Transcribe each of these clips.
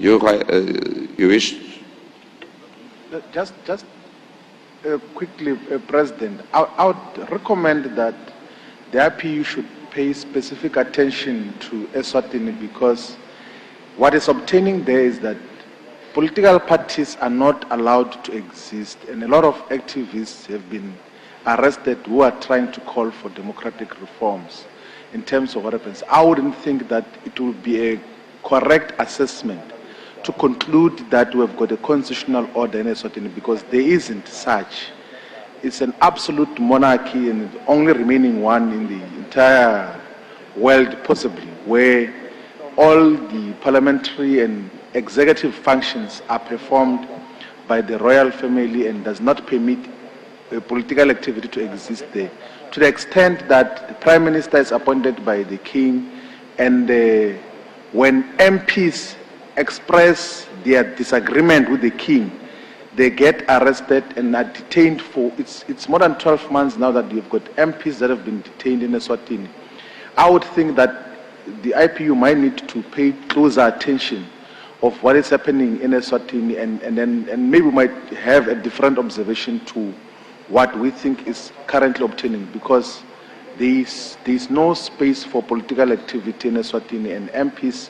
You wish? Just quickly, President, I would recommend that the IPU should pay specific attention to Eswatini, because what is obtaining there is that political parties are not allowed to exist, and a lot of activists have been arrested who are trying to call for democratic reforms in terms of what happens. I wouldn't think that it will be a correct assessment to conclude that we've got a constitutional order in Eswatini, because there isn't such. It's an absolute monarchy, and the only remaining one in the entire world possibly, where all the parliamentary and executive functions are performed by the royal family and does not permit political activity to exist there. To the extent that the Prime Minister is appointed by the King, and when MPs express their disagreement with the King, they get arrested and are detained for, it's more than 12 months now that you've got MPs that have been detained in Eswatini. I would think that the IPU might need to pay closer attention of what is happening in Eswatini, and maybe we might have a different observation to what we think is currently obtaining, because there's no space for political activity in Eswatini, and MPs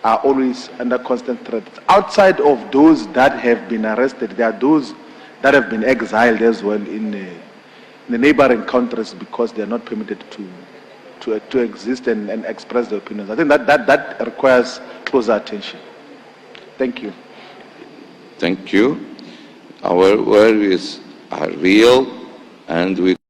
are always under constant threat. Outside of those that have been arrested, there are those that have been exiled as well in the neighboring countries, because they are not permitted to exist and express their opinions. I think that requires closer attention. Thank you. Thank you. Our worries are real, and we